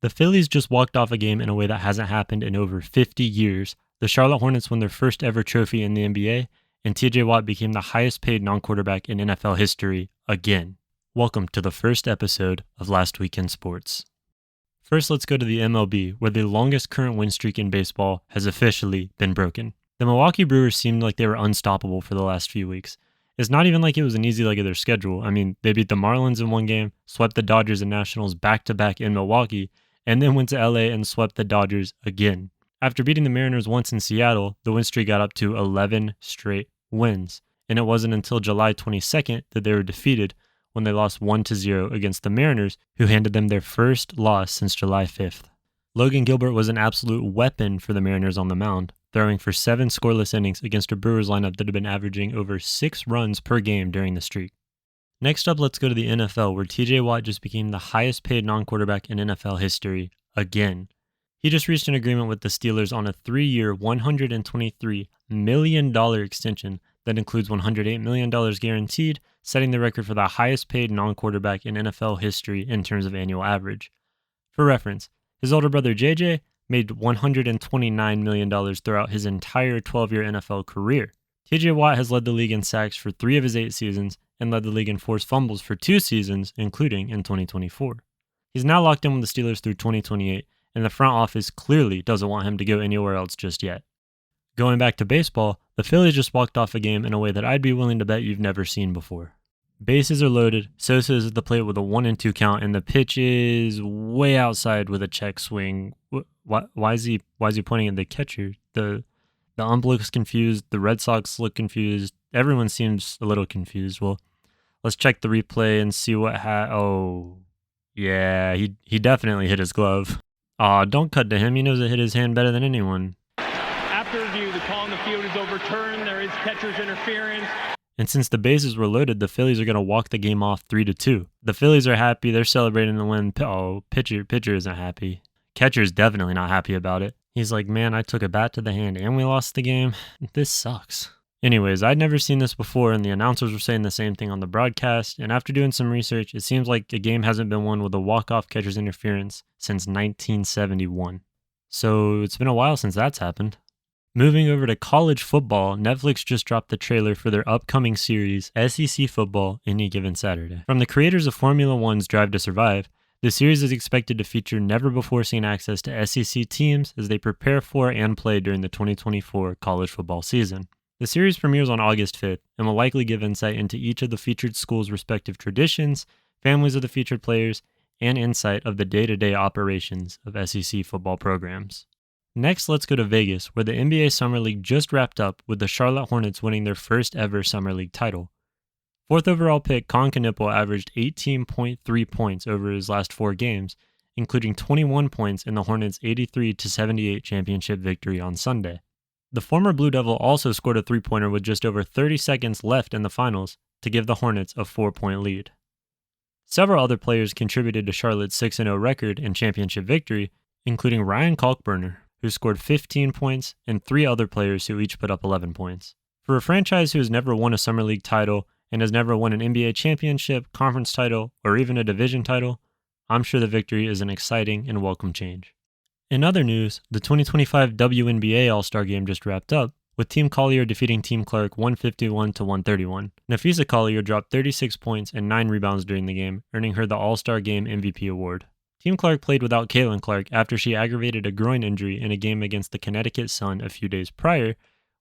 The Phillies just walked off a game in a way that hasn't happened in over 50 years. The Charlotte Hornets won their first ever trophy in the NBA, and TJ Watt became the highest paid non-quarterback in NFL history again. Welcome to the first episode of Last Week in Sports. First, let's go to the MLB, where the longest current win streak in baseball has officially been broken. The Milwaukee Brewers seemed like they were unstoppable for the last few weeks. It's not even like it was an easy leg of their schedule. I mean, they beat the Marlins in one game, swept the Dodgers and Nationals back-to-back in Milwaukee, and then went to LA and swept the Dodgers again. After beating the Mariners once in Seattle, the win streak got up to 11 straight wins, and it wasn't until July 22nd that they were defeated when they lost 1-0 against the Mariners, who handed them their first loss since July 5th. Logan Gilbert was an absolute weapon for the Mariners on the mound, throwing for 7 scoreless innings against a Brewers lineup that had been averaging over 6 runs per game during the streak. Next up, let's go to the NFL, where TJ Watt just became the highest paid non-quarterback in NFL history again. He just reached an agreement with the Steelers on a 3-year, $123 million extension that includes $108 million guaranteed, setting the record for the highest paid non-quarterback in NFL history in terms of annual average. For reference, his older brother JJ made $129 million throughout his entire 12-year NFL career. TJ Watt has led the league in sacks for 3 of his 8 seasons and led the league in forced fumbles for 2 seasons, including in 2024. He's now locked in with the Steelers through 2028, and the front office clearly doesn't want him to go anywhere else just yet. Going back to baseball, the Phillies just walked off a game in a way that I'd be willing to bet you've never seen before. Bases are loaded, Sosa is at the plate with a 1-2 count, and the pitch is way outside with a check swing. Why is he pointing at the catcher? The ump looks confused, the Red Sox look confused, everyone seems a little confused. Well, let's check the replay and see what oh, yeah, he definitely hit his glove. Don't cut to him, he knows it hit his hand better than anyone. After review, the call on the field is overturned, there is catcher's interference. And since the bases were loaded, the Phillies are going to walk the game off 3-2. The Phillies are happy, they're celebrating the win. Pitcher isn't happy. Catcher's definitely not happy about it. He's like, man, I took a bat to the hand and we lost the game. This sucks. Anyways, I'd never seen this before, and the announcers were saying the same thing on the broadcast, and after doing some research, it seems like a game hasn't been won with a walk-off catcher's interference since 1971. So it's been a while since that's happened. Moving over to college football, Netflix just dropped the trailer for their upcoming series, SEC Football Any Given Saturday. From the creators of Formula One's Drive to Survive, the series is expected to feature never-before-seen access to SEC teams as they prepare for and play during the 2024 college football season. The series premieres on August 5th and will likely give insight into each of the featured schools' respective traditions, families of the featured players, and insight of the day-to-day operations of SEC football programs. Next, let's go to Vegas, where the NBA Summer League just wrapped up with the Charlotte Hornets winning their first ever Summer League title. 4th overall pick Con Knipple averaged 18.3 points over his last 4 games, including 21 points in the Hornets' 83-78 championship victory on Sunday. The former Blue Devil also scored a 3-pointer with just over 30 seconds left in the finals to give the Hornets a 4-point lead. Several other players contributed to Charlotte's 6-0 record and championship victory, including Ryan Kalkbrenner, who scored 15 points, and 3 other players who each put up 11 points. For a franchise who has never won a Summer League title and has never won an NBA championship, conference title, or even a division title, I'm sure the victory is an exciting and welcome change. In other news, the 2025 WNBA All-Star Game just wrapped up, with Team Collier defeating Team Clark 151-131. Nafisa Collier dropped 36 points and 9 rebounds during the game, earning her the All-Star Game MVP award. Team Clark played without Caitlin Clark after she aggravated a groin injury in a game against the Connecticut Sun a few days prior,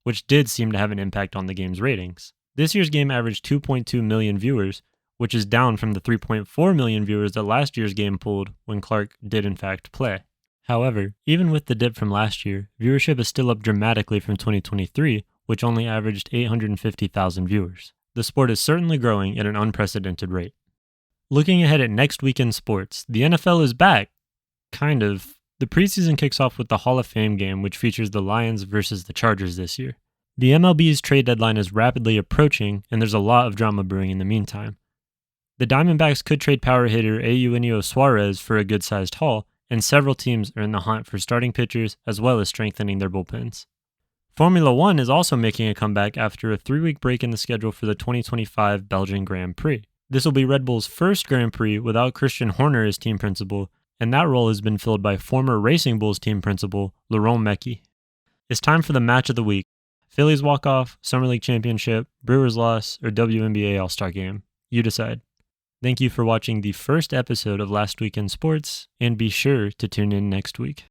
which did seem to have an impact on the game's ratings. This year's game averaged 2.2 million viewers, which is down from the 3.4 million viewers that last year's game pulled when Clark did in fact play. However, even with the dip from last year, viewership is still up dramatically from 2023, which only averaged 850,000 viewers. The sport is certainly growing at an unprecedented rate. Looking ahead at next week in sports, the NFL is back. Kind of. The preseason kicks off with the Hall of Fame game, which features the Lions versus the Chargers this year. The MLB's trade deadline is rapidly approaching, and there's a lot of drama brewing in the meantime. The Diamondbacks could trade power hitter Eugenio Suarez for a good-sized haul, and several teams are in the hunt for starting pitchers as well as strengthening their bullpens. Formula One is also making a comeback after a 3-week break in the schedule for the 2025 Belgian Grand Prix. This will be Red Bull's first Grand Prix without Christian Horner as team principal, and that role has been filled by former Racing Bulls team principal Laurent Mecki. It's time for the match of the week. Phillies Walk Off, Summer League Championship, Brewers loss, or WNBA All-Star Game. You decide. Thank you for watching the first episode of Last Week in Sports, and be sure to tune in next week.